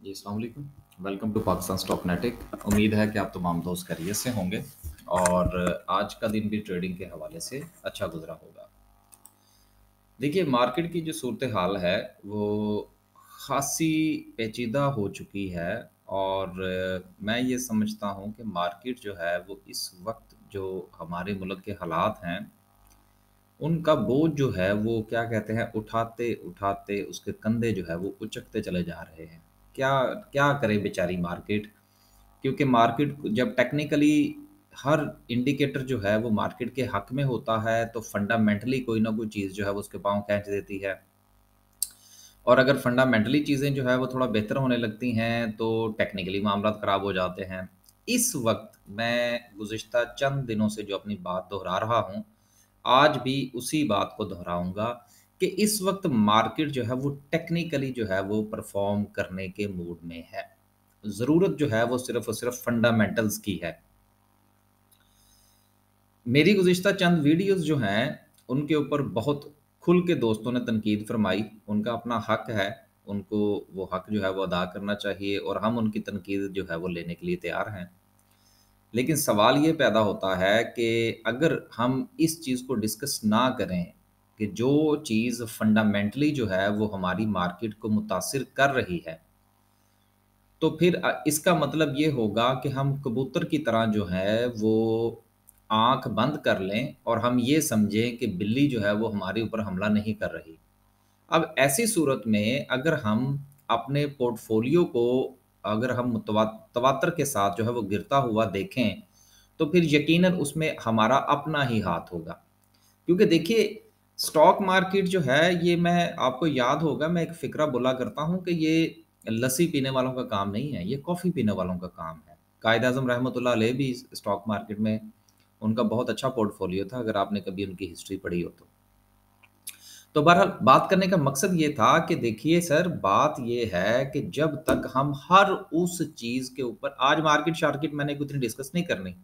जी, अस्सलाम वालेकुम। Welcome to Pakistan Stocknetic. उम्मीद है कि आप तमाम दोस्त खैरियत से होंगे और आज का दिन भी ट्रेडिंग के हवाले से अच्छा गुजरा होगा। देखिए, मार्केट की जो सूरत हाल है वो ख़ासी पेचीदा हो चुकी है और मैं ये समझता हूँ कि मार्केट जो है वो इस वक्त जो हमारे मुल्क के हालात हैं उनका बोझ जो है वो क्या कहते हैं उठाते-उठाते उसके कंधे जो है वो उचकते चले जा रहे हैं। क्या क्या करे बेचारी मार्केट? क्योंकि मार्केट जब टेक्निकली हर इंडिकेटर जो है वो मार्केट के हक में होता है तो फंडामेंटली कोई ना कोई चीज़ जो है वो उसके पाँव खींच देती है। और अगर फंडामेंटली चीज़ें जो है वो थोड़ा बेहतर होने लगती हैं तो टेक्निकली मामलात ख़राब हो जाते हैं। इस वक़्त मैं गुज़िश्ता चंद दिनों से जो अपनी बात दोहरा रहा हूँ, आज भी उसी बात को दोहराऊँगा कि इस वक़्त मार्केट जो है वो टेक्निकली जो है वो परफ़ॉर्म करने के मूड में है। ज़रूरत जो है वो सिर्फ़ और सिर्फ़ फंडामेंटल्स की है। मेरी गुज़िश्ता चंद वीडियोज़ जो हैं, उनके ऊपर बहुत खुल के दोस्तों ने तनकीद फ़रमाई। उनका अपना हक़ है, उनको वो हक़ जो है वो अदा करना चाहिए और हम उनकी तनकीद जो है वो लेने के लिए तैयार हैं। लेकिन सवाल ये पैदा होता है कि अगर हम इस चीज़ को डिस्कस ना करें कि जो चीज़ फंडामेंटली जो है वो हमारी मार्केट को मुतासिर कर रही है, तो फिर इसका मतलब ये होगा कि हम कबूतर की तरह जो है वो आँख बंद कर लें और हम ये समझें कि बिल्ली जो है वो हमारे ऊपर हमला नहीं कर रही। अब ऐसी सूरत में अगर हम अपने पोर्टफ़ोलियो को अगर हम तवातर के साथ जो है वो गिरता हुआ देखें, तो फिर यकीनन उसमें हमारा अपना ही हाथ होगा। क्योंकि देखिए, स्टॉक मार्केट जो है ये मैं आपको याद होगा मैं एक फ़िक्रा बोला करता हूँ कि ये लस्सी पीने वालों का काम नहीं है, ये कॉफ़ी पीने वालों का काम है। कायद-ए-आज़म रहमतुल्लाह अलैह भी स्टॉक मार्केट में उनका बहुत अच्छा पोर्टफ़ोलियो था, अगर आपने कभी उनकी हिस्ट्री पढ़ी हो तो। तो बहरहाल बात करने का मकसद ये था कि देखिए सर, बात ये है कि जब तक हम हर उस चीज़ के ऊपर आज मार्केट-शार्केट मैंने कोई इतनी डिस्कस नहीं करनी।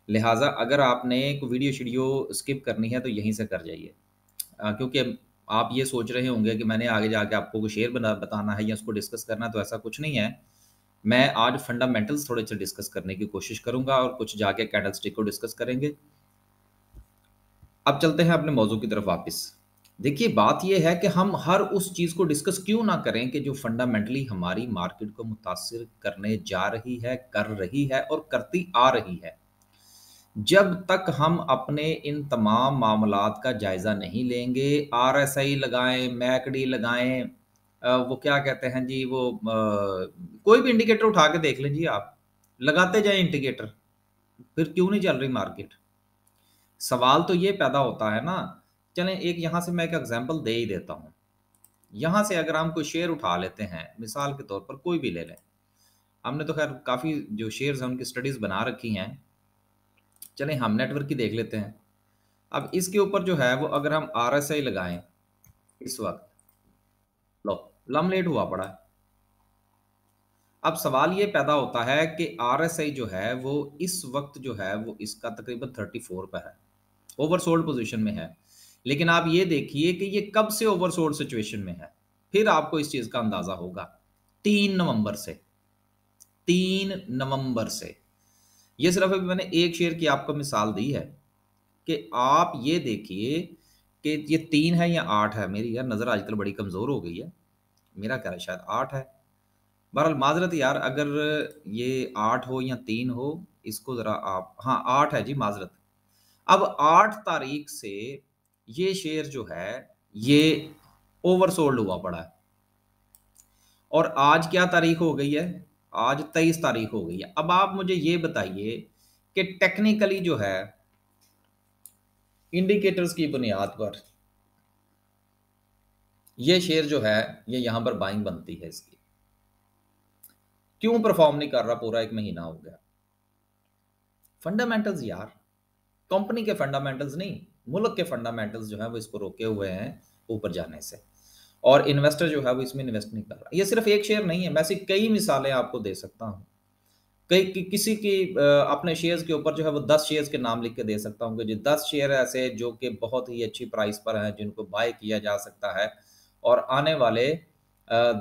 लिहाज़ा अगर आपने कोई वीडियो-शीडियो स्किप करनी है तो यहीं से कर जाइए। क्योंकि अब आप ये सोच रहे होंगे कि मैंने आगे जाके आपको कोई शेयर बताना है या उसको डिस्कस करना है, तो ऐसा कुछ नहीं है। मैं आज फंडामेंटल्स थोड़े से डिस्कस करने की कोशिश करूँगा और कुछ जाके कैंडलस्टिक को डिस्कस करेंगे। अब चलते हैं अपने मौज़ू की तरफ वापस। देखिए, बात ये है कि हम हर उस चीज़ को डिस्कस क्यों ना करें कि जो फंडामेंटली हमारी मार्केट को मुतासिर करने जा रही है, कर रही है और करती आ रही है। जब तक हम अपने इन तमाम मामलात का जायज़ा नहीं लेंगे, आरएसआई लगाएँ, मैकडी लगाएँ, वो क्या कहते हैं जी वो कोई भी इंडिकेटर उठा के देख लीजिए आप, लगाते जाएँ इंडिकेटर, फिर क्यों नहीं चल रही मार्केट? सवाल तो ये पैदा होता है ना, चलें एक यहाँ से मैं एक एग्ज़ाम्पल दे ही देता हूँ। यहाँ से अगर हम कोई शेयर उठा लेते हैं, मिसाल के तौर पर कोई भी ले लें, हमने तो ख़ैर काफ़ी जो शेयर्स हैं उनकी स्टडीज़ बना रखी हैं, चलें हम नेटवर्क की देख लेते हैं। अब इसके ऊपर जो है वो अगर हम आरएसआई लगाएँ इस वक़्त, लो लमलेट हुआ पड़ा है। अब सवाल ये पैदा होता है कि आरएसआई जो है वो इस वक़्त जो है वो इसका तकरीबन 34 पे है, ओवरसोल्ड पोज़ीशन में है। लेकिन आप ये देखिए कि ये कब से ओवरसोल्ड सिचुएशन में है, फिर आपको इस चीज़ का अंदाज़ा होगा। 3 नवंबर से, 3 नवंबर से। ये सिर्फ़ अभी मैंने एक शेयर की आपको मिसाल दी है। कि आप ये देखिए कि ये 3 है या 8 है, मेरी यार नज़र आजकल बड़ी कमज़ोर हो गई है। मेरा ख़्याल है शायद 8 है। बहरहाल माज़रत यार अगर ये 8 हो या 3 हो, इसको ज़रा आप हाँ, 8 है जी माज़रत। अब 8 तारीख़ से ये शेयर जो है, ये ओवरसोल्ड हुआ पड़ा है और आज क्या तारीख़ हो गई है? आज 23 तारीख़ हो गई है। अब आप मुझे ये बताइए कि टेक्निकली जो है, इंडिकेटर्स की बुनियाद पर ये शेयर जो है, ये यहाँ पर बाइंग बनती है इसकी। क्यों परफ़ॉर्म नहीं कर रहा पूरा 1 महीना हो गया? फंडामेंटल्स यार, कंपनी के फंडामेंटल्स नहीं, मुल्क के फंडामेंटल्स जो हैं वो इसको रोके हुए हैं ऊपर जाने से और इन्वेस्टर जो है वो इसमें इन्वेस्ट नहीं कर रहा। ये सिर्फ़ एक शेयर नहीं है, मैं ऐसी कई मिसालें आपको दे सकता हूँ। कई किसी की अपने शेयर्स के ऊपर जो है वो 10 शेयर्स के नाम लिख के दे सकता हूँ कि जी 10 शेयर ऐसे जो कि बहुत ही अच्छी प्राइस पर हैं, जिनको बाय किया जा सकता है और आने वाले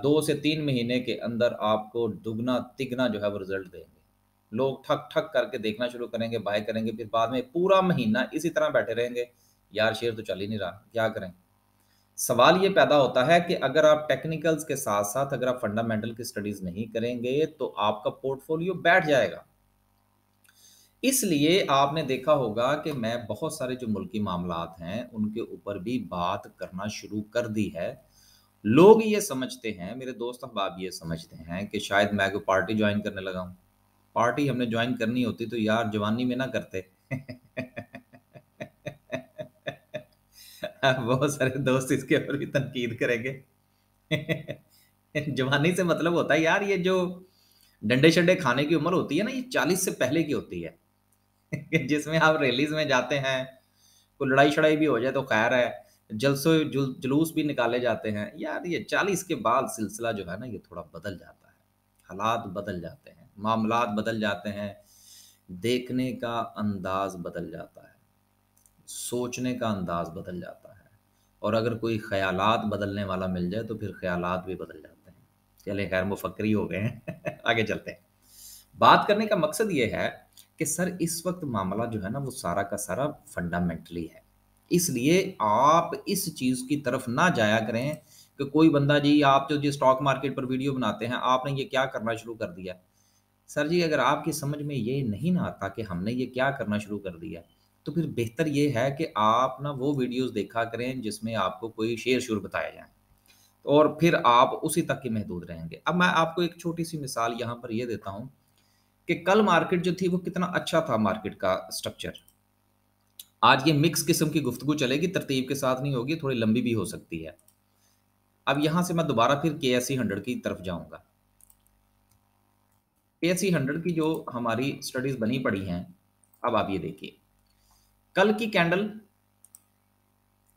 2 से 3 महीने के अंदर आपको दुगना तिगना जो है वो रिजल्ट देंगे। लोग ठक ठक करके देखना शुरू करेंगे, बाय करेंगे, फिर बाद में पूरा महीना इसी तरह बैठे रहेंगे, यार शेयर तो चल ही नहीं रहा, क्या करें? सवाल ये पैदा होता है कि अगर आप टेक्निकल्स के साथ-साथ अगर आप फंडामेंटल की स्टडीज़ नहीं करेंगे, तो आपका पोर्टफोलियो बैठ जाएगा। इसलिए आपने देखा होगा कि मैं बहुत सारे जो मुल्की मामलात हैं, उनके ऊपर भी बात करना शुरू कर दी है। लोग ये समझते हैं, मेरे दोस्त अहबाब ये समझते हैं कि शायद मैं कोई पार्टी जॉइन करने लगा हूँ। पार्टी हमने जॉइन करनी होती तो यार जवानी में ना करते। बहुत सारे दोस्त इसके ऊपर भी तनकीद करेंगे। जवानी से मतलब होता है यार ये जो डंडे-शंडे खाने की उम्र होती है ना, ये 40 से पहले की होती है। जिसमें आप रैलीज़ में जाते हैं, कोई लड़ाई-शड़ाई भी हो जाए तो ख़ैर है, जलसों जुल जुलूस भी निकाले जाते हैं। यार ये 40 के बाद सिलसिला जो है ना ये थोड़ा बदल जाता है। हालात बदल जाते हैं, मामलात बदल जाते हैं, देखने का अंदाज़ बदल जाता है, सोचने का अंदाज़ बदल जाता है और अगर कोई ख़यालात बदलने वाला मिल जाए तो फिर ख़यालात भी बदल जाते हैं। चलिए ख़ैर मुफ़क्किरी हो गए हैं, आगे चलते हैं। बात करने का मकसद ये है कि सर इस वक़्त मामला जो है ना वो सारा का सारा फंडामेंटली है। इसलिए आप इस चीज़ की तरफ ना जाया करें कि कोई बंदा जी आप जो जी स्टॉक मार्केट पर वीडियो बनाते हैं, आपने ये क्या करना शुरू कर दिया? सर जी अगर आपकी समझ में ये नहीं ना आता कि हमने ये क्या करना शुरू कर दिया, तो फिर बेहतर ये है कि आप ना वो वीडियोज़ देखा करें जिसमें आपको कोई शेर-शुर बताए जाएँ और फिर आप उसी तक के महदूद रहेंगे। अब मैं आपको एक छोटी-सी मिसाल यहाँ पर ये देता हूँ कि कल मार्केट जो थी वो कितना अच्छा था मार्केट का स्ट्रक्चर। आज ये मिक्स किस्म की गुफ्तगू चलेगी, तरतीब के साथ नहीं होगी, थोड़ी लंबी भी हो सकती है। अब यहाँ से मैं दोबारा फिर केएसई 100 की तरफ जाऊँगा। केएसई 100 की जो हमारी स्टडीज़ बनी पड़ी हैं, अब आप ये देखिए। कल की कैंडल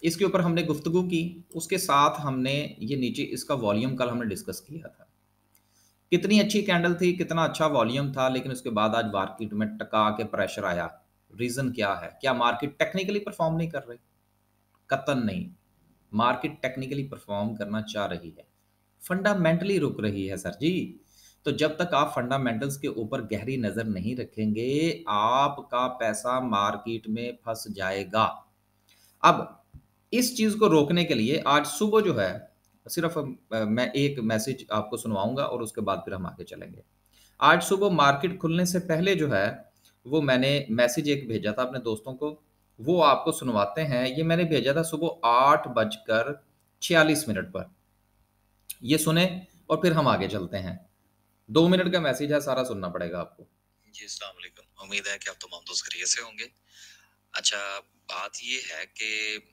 इसके ऊपर हमने गुफ्तगू की, उसके साथ हमने ये नीचे इसका वॉल्यूम कल हमने डिस्कस किया था। कितनी अच्छी कैंडल थी, कितना अच्छा वॉल्यूम था, लेकिन उसके बाद आज मार्केट में टका के प्रेशर आया। रीज़न क्या है? क्या मार्केट टेक्निकली परफ़ॉर्म नहीं कर रही? कतई नहीं। मार्केट टेक्निकली परफ़ॉर्म करना चाह रही है। फंडामेंटली रुक रही है सर जी। तो जब तक आप फंडामेंटल्स के ऊपर गहरी नज़र नहीं रखेंगे, आपका पैसा मार्केट में फँस जाएगा। अब इस चीज़ को रोकने के लिए आज सुबह जो है सिर्फ़ मैं एक मैसेज आपको सुनवाऊँगा और उसके बाद फिर हम आगे चलेंगे। आज सुबह मार्केट खुलने से पहले जो है, वो मैंने मैसेज एक भेजा था अपने दोस्तों को, वो आपको सुनवाते हैं। ये मैंने भेजा था सुबह 8 बजकर 46 मिनट पर। ये सुनें और फिर हम आगे चलते हैं। 2 मिनट का मैसेज है, सारा सुनना पड़ेगा आपको। जी, अस्सलाम वालेकुम। उम्मीद है कि आप तमाम दोस्त खैरियत से होंगे। अच्छा, बात ये है कि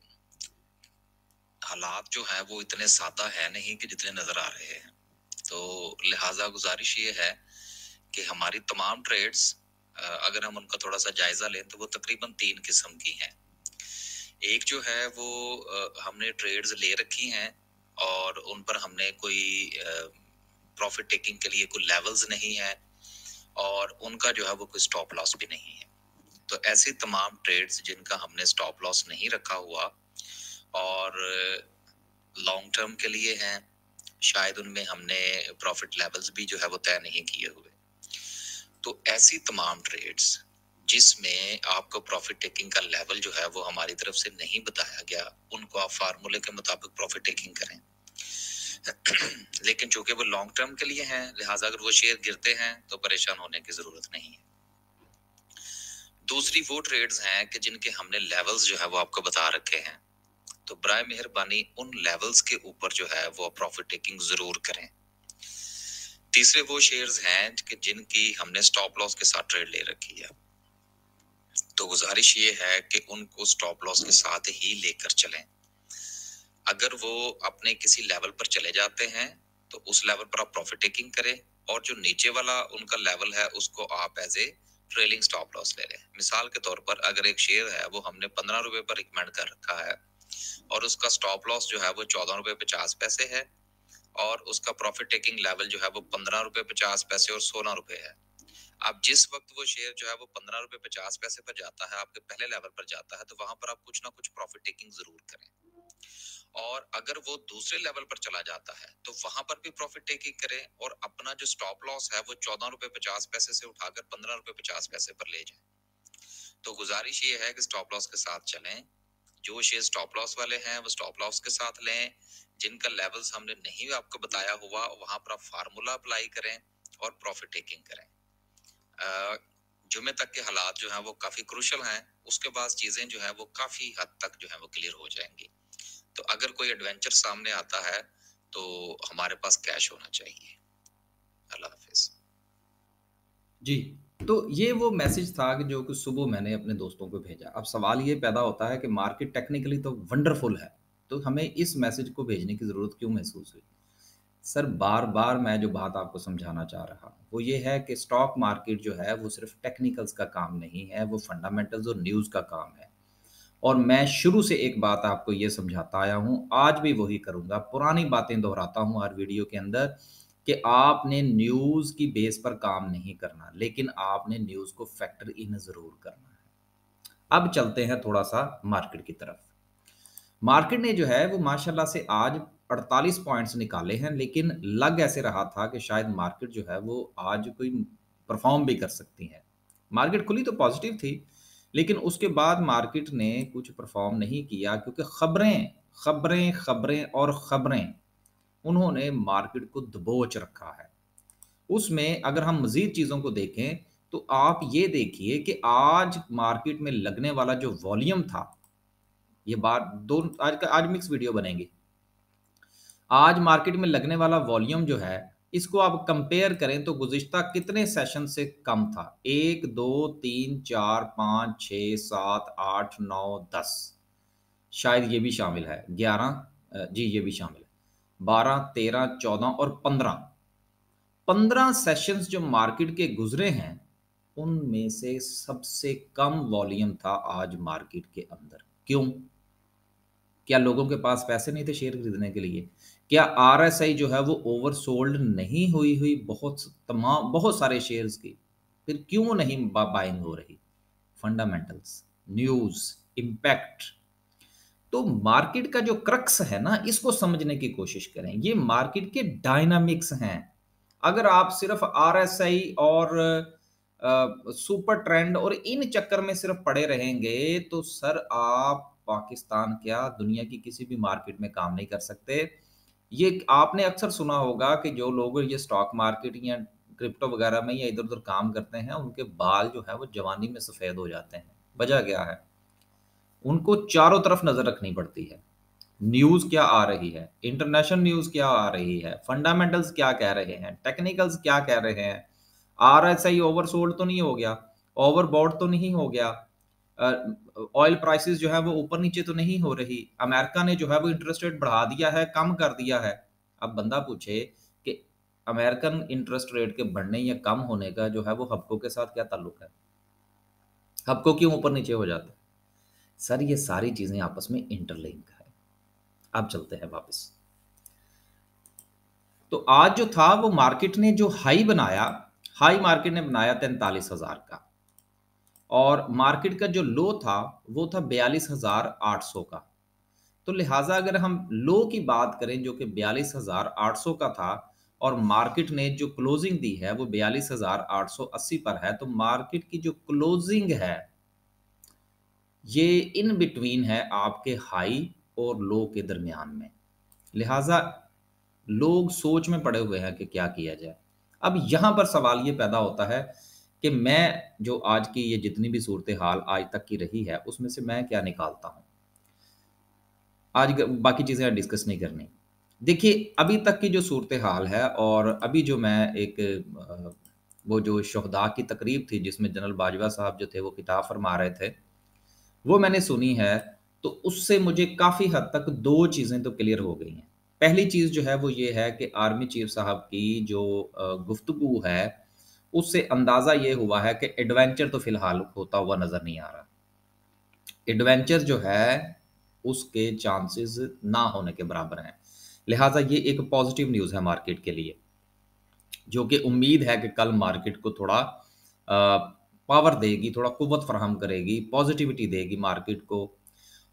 हालात जो हैं वो इतने सादा है नहीं कि जितने नज़र आ रहे हैं। तो लिहाज़ा गुज़ारिश ये है कि हमारी तमाम ट्रेड्स अगर हम उनका थोड़ा-सा जायज़ा लें तो वो तकरीबन 3 किस्म की हैं। एक जो है वो हमने ट्रेड्स ले रखी हैं और उन पर हमने कोई प्रॉफ़िट टेकिंग के लिए कोई लेवल्स नहीं है और उनका जो है वो कोई स्टॉप लॉस भी नहीं है। तो ऐसी तमाम ट्रेड्स जिनका हमने स्टॉप लॉस नहीं रखा हुआ और लॉन्ग टर्म के लिए हैं, शायद उनमें हमने प्रॉफ़िट लेवल्स भी जो है वो तय नहीं किए हुए। तो ऐसी तमाम ट्रेड्स जिसमें आपको प्रॉफिट टेकिंग का लेवल जो है वो हमारी तरफ से नहीं बताया गया, उनको आप फार्मूले के मुताबिक प्रॉफिट टेकिंग करें। लेकिन चूंकि वो लॉन्ग टर्म के लिए हैं, लिहाजा अगर वो शेयर गिरते हैं तो परेशान होने की जरूरत नहीं है। दूसरी वो ट्रेड्स हैं कि जिनके हमने लेवल्स जो है वो आपको बता रखे हैं, तो बराए मेहरबानी उन लेवल्स के ऊपर जो है वो प्रॉफिट टेकिंग जरूर करें। तीसरे वो शेयर्स हैं कि जिनकी हमने स्टॉप लॉस के साथ ट्रेड ले रखी है, तो गुजारिश ये है कि उनको स्टॉप लॉस के साथ ही लेकर चलें। अगर वो अपने किसी लेवल पर चले जाते हैं तो उस लेवल पर आप प्रॉफिट टेकिंग करें और जो नीचे वाला उनका लेवल है उसको आप as a trailing stop loss ले लें। मिसाल के तौर पर अगर एक शेयर है वो हमने 15 रुपए पर रिकमेंड कर रखा है और उसका स्टॉप लॉस जो है वो 14 रुपए 50 पैसे है और उसका प्रॉफिट टेकिंग लेवल जो है वो 15 रुपए 50 पैसे और 16 रुपए है। अब जिस वक्त वो शेयर जो है वो 15 रुपए 50 पैसे पर जाता है, आपके पहले लेवल पर जाता है, तो वहां पर आप कुछ ना कुछ प्रॉफिट टेकिंग जरूर करें। और अगर वो दूसरे लेवल पर चला जाता है तो वहां पर भी प्रॉफिट टेकिंग करें और अपना जो स्टॉप लॉस है वो 14 रुपए 50 पैसे से उठाकर 15 रुपए 50 पैसे पर ले जाए। तो गुजारिश ये है कि स्टॉप लॉस के साथ चलें। जो शेयर स्टॉप लॉस वाले हैं वो स्टॉप लॉस के साथ लें। जिनका लेवल्स हमने नहीं आपको बताया हुआ वहां पर आप फार्मूला अप्लाई करें और प्रॉफिट टेकिंग करें। जुमे तक के हालात जो हैं वो काफी क्रूशल हैं, उसके बाद चीजें जो हैं वो काफी हद तक जो है वो क्लियर हो जाएंगी। तो अगर कोई एडवेंचर सामने आता है तो हमारे पास कैश होना चाहिए। अल्लाह हाफिज। जी, तो ये वो मैसेज था कि जो कि सुबह मैंने अपने दोस्तों को भेजा। अब सवाल ये पैदा होता है कि मार्केट टेक्निकली तो वंडरफुल है, तो हमें इस मैसेज को भेजने की ज़रूरत क्यों महसूस हुई? सर, बार-बार मैं जो बात आपको समझाना चाह रहा हूँ, वो ये है कि स्टॉक मार्केट जो है, वो सिर्फ़ टेक्निकल्स का काम नहीं है, वो फंडामेंटल्स और न्यूज़ का काम है। और मैं शुरू से एक बात आपको ये समझाता आया हूँ, आज भी वही करूँगा, पुरानी बातें दोहराता हूँ हर वीडियो के अंदर कि आपने न्यूज़ की बेस पर काम नहीं करना, लेकिन आपने न्यूज़ को फैक्टर इन ज़रूर करना है। अब चलते हैं थोड़ा-सा मार्केट की तरफ। मार्केट ने जो है वो माशाल्लाह से आज 48 पॉइंट्स निकाले हैं, लेकिन लग ऐसे रहा था कि शायद मार्केट जो है वो आज कोई परफ़ॉर्म भी कर सकती है। मार्केट खुली तो पॉज़िटिव थी, लेकिन उसके बाद मार्केट ने कुछ परफ़ॉर्म नहीं किया क्योंकि खबरें, खबरें, खबरें और खबरें उन्होंने मार्केट को दबोच रखा है। उसमें अगर हम मज़ीद चीज़ों को देखें, तो आप ये देखिए कि आज मार्केट में लगने वाला जो वॉल्यूम था, ये बात दो आज मिक्स वीडियो बनेगी। आज मार्केट में लगने वाला वॉल्यूम जो है, इसको आप कंपेयर करें तो गुज़िश्ता कितने सेशन से कम था? 1, 2, 3, 4, 5, 6, 7, 8, 9, 10, शायद ये भी शामिल है। 11, जी ये भी शामिल है। 12, 13, 14 और 15। 15 सेशंस जो मार्केट के गुज़रे हैं, उनमें से सबसे कम वॉल्यूम था आज मार्केट के अंदर। क्यों? क्या लोगों के पास पैसे नहीं थे शेयर खरीदने के लिए? क्या आरएसआई जो है वो ओवरसोल्ड नहीं हुई हुई बहुत सारे शेयर्स की? फिर क्यों नहीं बाइंग हो रही? Fundamentals, news, impact. तो मार्केट का जो क्रक्स है ना, इसको समझने की कोशिश करें। ये मार्केट के डायनामिक्स हैं। अगर आप सिर्फ आरएसआई और सुपर ट्रेंड और इन चक्कर में सिर्फ पड़े रहेंगे, तो सर आप पाकिस्तान क्या दुनिया की किसी भी मार्केट में काम नहीं कर सकते। ये आपने अक्सर सुना होगा कि जो लोग ये स्टॉक मार्केट या क्रिप्टो वगैरह में या इधर-उधर काम करते हैं, उनके बाल जो है वो जवानी में सफ़ेद हो जाते हैं। वजह क्या है? उनको चारों तरफ नज़र रखनी पड़ती है। न्यूज़ क्या आ रही है, इंटरनेशनल न्यूज़ क्या आ रही है, फंडामेंटल्स क्या कह रहे हैं, टेक्निकल्स क्या कह रहे हैं, आरएसआई ओवरसोल्ड तो नहीं हो गया, ओवरबॉट तो नहीं हो गया, ऑयल प्राइसेस जो है वो ऊपर नीचे तो नहीं हो रही, अमेरिका ने जो है वो इंटरेस्ट रेट बढ़ा दिया है, कम कर दिया है। अब बंदा पूछे कि अमेरिकन इंटरेस्ट रेट के बढ़ने या कम होने का जो है वो हबको के साथ क्या ताल्लुक है? हबको क्यों ऊपर नीचे हो जाता है? सर ये सारी चीज़ें आपस में इंटरलिंक है। अब चलते हैं वापस। तो आज जो था वो मार्केट ने जो हाई बनाया, हाई मार्केट ने बनाया 43,000 का और मार्केट का जो लो था, वो था 42,800 का। तो लिहाज़ा अगर हम लो की बात करें जो कि 42,800 का था और मार्केट ने जो क्लोजिंग दी है वो 42,880 पर है, तो मार्केट की जो क्लोजिंग है, ये इन बिटवीन है आपके हाई और लो के दरमियान में। लिहाज़ा लोग सोच में पड़े हुए हैं कि क्या किया जाए। अब यहाँ पर सवाल ये पैदा होता है कि मैं जो आज की ये जितनी भी सूरत-ए-हाल आज तक की रही है, उसमें से मैं क्या निकालता हूँ? आज ग बाकी चीज़ें आज डिस्कस नहीं करनी। देखिए, अभी तक की जो सूरत-ए-हाल है और अभी जो मैं एक वो जो शुहदा की तकरीब थी जिसमें जनरल बाजवा साहब जो थे वो खिताब फरमा रहे थे, वो मैंने सुनी है, तो उससे मुझे काफ़ी हद तक 2 चीज़ें तो क्लियर हो गई हैं। पहली चीज़ जो है वो ये है कि आर्मी चीफ़ साहब की जो गुफ्तगू है, उससे अंदाज़ा ये हुआ है कि एडवेंचर तो फ़िलहाल होता हुआ नज़र नहीं आ रहा। एडवेंचर जो है, उसके चांसेस ना होने के बराबर हैं। लिहाज़ा ये एक पॉज़िटिव न्यूज़ है मार्केट के लिए, जो कि उम्मीद है कि कल मार्केट को थोड़ा पावर देगी, थोड़ा कुव्वत फ़राहम करेगी, पॉज़िटिविटी देगी मार्केट को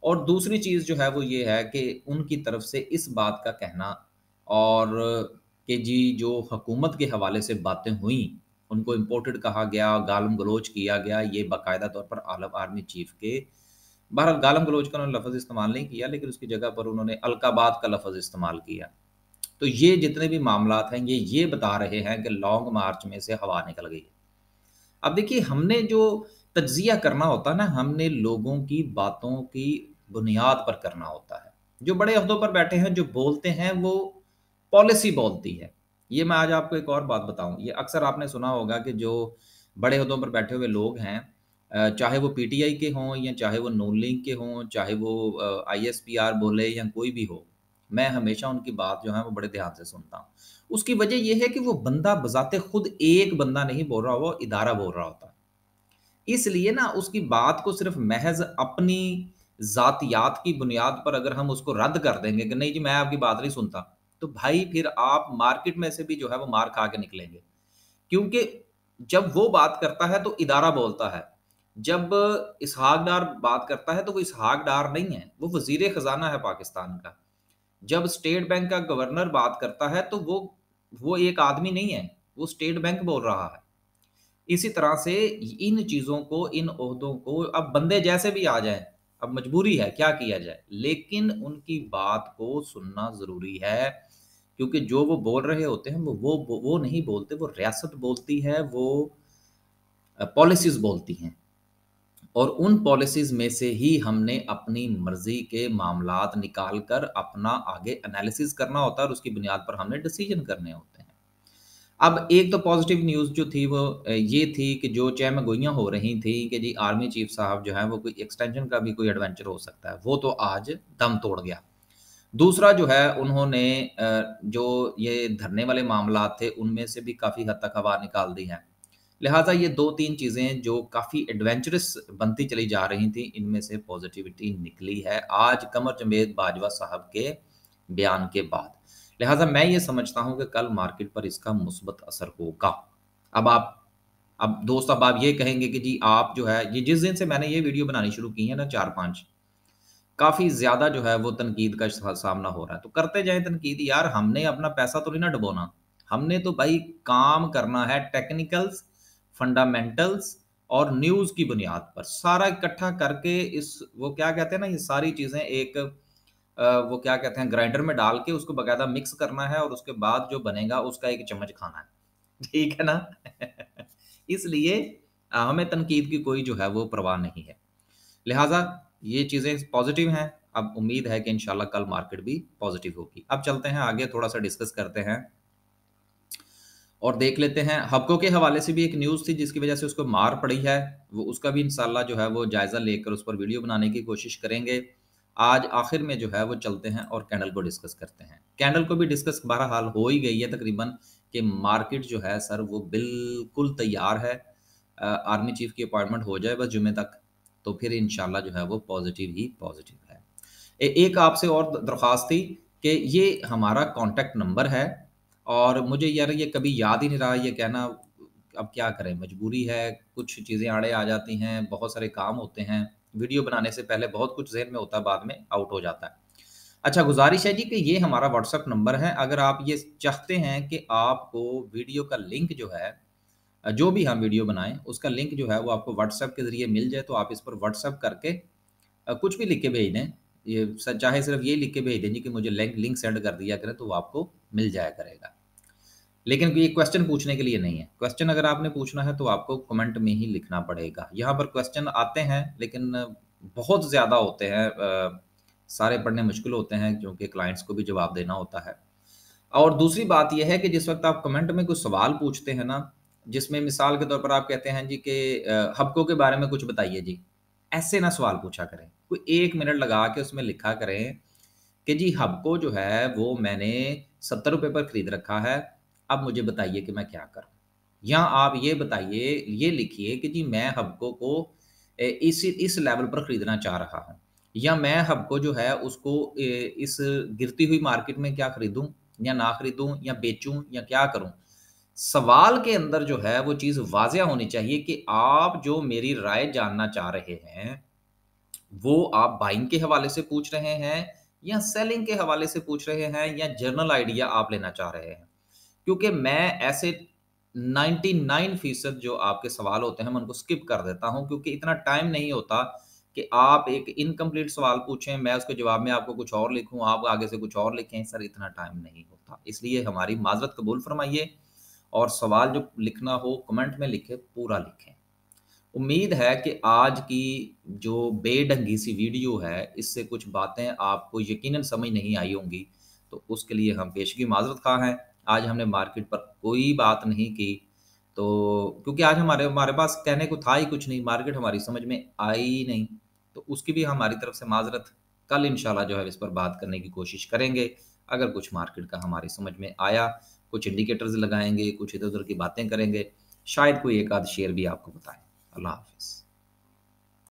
और दूसरी चीज़ जो है वो ये है कि उनकी तरफ से इस बात का कहना और कि जी जो हुकूमत के हवाले से बातें हुईं, उनको इम्पोर्टेड कहा गया, गालम-गलोच किया गया, ये बाकायदा तौर पर आर्मी चीफ़ के बहरहाल गालम-गलोच का उन्होंने लफ़्ज़ इस्तेमाल नहीं किया, लेकिन उसकी जगह पर उन्होंने अलकाबात का लफ़्ज़ इस्तेमाल किया। तो ये जितने भी मामलात हैं, ये बता रहे हैं कि लॉन्ग मार्च में से हवा निकल गई है। अब देखिए हमने जो तज्ज़िया करना होता है ना, हमने लोगों की बातों की बुनियाद पर करना होता है। जो बड़े ओहदों पर बैठे हैं, जो बोलते हैं, वो पॉलिसी बोलती है। ये मैं आज आपको एक और बात बताऊँ, ये अक्सर आपने सुना होगा कि जो बड़े ओहदों पर बैठे हुए लोग हैं चाहे वो पीटीआई के हों या चाहे वो नून लीग के हों, चाहे वो आईएसपीआर बोले या कोई भी हो, मैं हमेशा उनकी बात जो है वो बड़े ध्यान से सुनता हूँ। उसकी वजह ये है कि वो बंदा बज़ाते खुद एक बंदा नहीं बोल रहा, वो इदारा बोल रहा होता है। इसलिए ना उसकी बात को सिर्फ़ महज़ अपनी ज़ातियात की बुनियाद पर अगर हम उसको रद्द कर देंगे कि नहीं जी मैं आपकी बात नहीं सुनता, तो भाई फिर आप मार्केट में से भी जो है वो मार खा के निकलेंगे। क्योंकि जब वो बात करता है तो इदारा बोलता है। जब इसहाक डार बात करता है तो वो इसहाक डार नहीं है, वो वज़ीर ख़ज़ाना है पाकिस्तान का। जब स्टेट बैंक का गवर्नर बात करता है तो वो एक आदमी नहीं है, वो स्टेट बैंक बोल रहा है। इसी तरह से इन चीज़ों को, इन ओहदों को अब बंदे जैसे भी आ जाएँ, अब मजबूरी है, क्या किया जाए? लेकिन उनकी बात को सुनना ज़रूरी है, क्योंकि जो वो बोल रहे होते हैं, वो नहीं बोलते, वो रियासत बोलती है, वो पॉलिसीज़ बोलती हैं। और उन पॉलिसीज़ में से ही हमने अपनी मर्ज़ी के मामलात निकाल कर अपना आगे एनालिसिस करना होता है और उसकी बुनियाद पर हमने डिसीज़न करने होते हैं। अब एक तो पॉज़िटिव न्यूज़ जो थी वो ये थी कि जो चहमगोइयाँ हो रही थी कि जी आर्मी चीफ़ साहब जो हैं वो कोई एक्सटेंशन का भी कोई एडवेंचर हो सकता है, वो तो आज दम तोड़ गया। दूसरा जो है उन्होंने जो ये धरने वाले मामलात थे उनमें से भी काफ़ी हद तक हवा निकाल दी है। लिहाज़ा ये 2-3 चीज़ें जो काफ़ी एडवेंचरस बनती चली जा रही थी, इनमें से पॉज़िटिविटी निकली है आज कमर जवेद बाजवा साहब के बयान के बाद। लिहाज़ा मैं ये समझता हूँ कि कल मार्केट पर इसका मुस्बत असर होगा। अब आप अब दोस्त अब आप ये कहेंगे कि जी आप जो है ये जिस दिन से मैंने ये वीडियो बनानी शुरू की है ना 4-5 काफ़ी ज़्यादा जो है वो तनकीद का सामना हो रहा है। तो करते जाएँ तनकीद यार हमने अपना पैसा तो नहीं ना डुबोना। हमने तो भाई काम करना है टेक्निकल्स, फंडामेंटल्स और न्यूज़ की बुनियाद पर। सारा इकट्ठा करके इस वो क्या कहते हैं ना ये सारी चीज़ें एक वो क्या कहते हैं ग्राइंडर में डाल के उसको बाकायदा मिक्स करना है और उसके बाद जो बनेगा उसका एक चम्मच खाना है। ठीक है ना? इसलिए हमें तनकीद की कोई जो है वो परवाह नहीं है। लिहाज़ा ये चीज़ें पॉज़िटिव हैं। अब उम्मीद है कि इंशाल्लाह कल मार्केट भी पॉज़िटिव होगी। अब चलते हैं आगे थोड़ा-सा डिस्कस करते हैं और देख लेते हैं हब्को के हवाले से भी एक न्यूज़ थी जिसकी वज़ह से उसको मार पड़ी है। वो उसका भी इंशाल्लाह जो है वो जायज़ा लेकर उस पर वीडियो बनाने की कोशिश करेंगे। आज आखिर में जो है वो चलते हैं और कैंडल को डिस्कस करते हैं। कैंडल को भी डिस्कस बहरहाल हो ही गई है तकरीबन कि मार्केट जो है सर वो बिल्कुल तैयार है। आर्मी चीफ़ की अपॉइंटमेंट हो जाए बस जुम्मे तक, तो फिर इंशाल्लाह जो है वो पॉज़िटिव ही पॉज़िटिव है। एक आपसे और दरख्वास्त थी कि ये हमारा कॉन्टैक्ट नंबर है और मुझे यार ये कभी याद ही नहीं रहा ये कहना, अब क्या करें मजबूरी है, कुछ चीज़ें आड़े आ जाती हैं, बहुत सारे काम होते हैं, वीडियो बनाने से पहले बहुत कुछ ज़हन में होता है, बाद में आउट हो जाता है। अच्छा गुज़ारिश है जी कि ये हमारा व्हाट्सएप नंबर है, अगर आप ये चाहते हैं कि आपको वीडियो का लिंक जो है जो भी हम वीडियो बनाएँ, उसका लिंक जो है वो आपको व्हाट्सएप के ज़रिए मिल जाए, तो आप इस पर व्हाट्सएप करके कुछ भी लिख के भेज दें। ये चाहे सिर्फ़ ये लिख के भेज दें जी कि मुझे लिंक लिंक सेंड कर दिया करें, तो वो आपको मिल जाया करेगा। लेकिन ये क्वेश्चन पूछने के लिए नहीं है। क्वेश्चन अगर आपने पूछना है, तो आपको कमेंट में ही लिखना पड़ेगा। यहाँ पर क्वेश्चन आते हैं, लेकिन बहुत ज़्यादा होते हैं सारे पढ़ने मुश्किल होते हैं, क्योंकि क्लाइंट्स को भी जवाब देना होता है। और दूसरी बात ये है कि जिस वक़्त आप कमेंट में कुछ सवाल पूछते हैं ना, जिसमें मिसाल के तौर पर आप कहते हैं जी कि हब्को के बारे में कुछ बताइए जी। ऐसे ना सवाल पूछा करें। कोई 1 मिनट लगा के उसमें लिखा करें कि जी हब्को जो है वो मैंने ₹70 पर खरीद रखा है, अब मुझे बताइए कि मैं क्या करूँ? या आप ये बताइए, ये लिखिए कि जी मैं हब्को को इस लेवल पर खरीदना चाह रहा हूँ, या मैं हब्को जो है उसको इस गिरती हुई मार्केट में क्या खरीदूँ या ना खरीदूँ या बेचूँ या क्या करूँ? सवाल के अंदर जो है वो चीज़ वाज़िया होनी चाहिए कि आप जो मेरी राय जानना चाह रहे हैं, वो आप बाइंग के हवाले से पूछ रहे हैं या सेलिंग के हवाले से पूछ रहे हैं या जनरल आइडिया आप लेना चाह रहे हैं? क्योंकि मैं ऐसे 99% जो आपके सवाल होते हैं मैं उनको स्किप कर देता हूँ, क्योंकि इतना टाइम नहीं होता कि आप एक इनकम्प्लीट सवाल पूछें, मैं उसके जवाब में आपको कुछ और लिखूँ, आप आगे से कुछ और लिखें, सर इतना टाइम नहीं होता। इसलिए हमारी माज़रत कबूल फरमाइए और सवाल जो लिखना हो कमेंट में लिखें, पूरा लिखें। उम्मीद है कि आज की जो बेढंगी सी वीडियो है, इससे कुछ बातें आपको यकीनन समझ नहीं आई होंगी, तो उसके लिए हम पेशगी माज़रत ख़्वाह हैं। आज हमने मार्केट पर कोई बात नहीं की, तो क्योंकि आज हमारे हमारे पास कहने को था ही कुछ नहीं, मार्केट हमारी समझ में आई ही नहीं, तो उसकी भी हमारी तरफ से माज़रत। कल इंशाल्लाह जो है इस पर बात करने की कोशिश करेंगे। अगर कुछ मार्केट का हमारी समझ में आया, कुछ इंडिकेटर्स लगाएँगे, कुछ इधर-उधर की बातें करेंगे, शायद कोई एक आध शेयर भी आपको बताएँ। अल्लाह हाफ़िज़।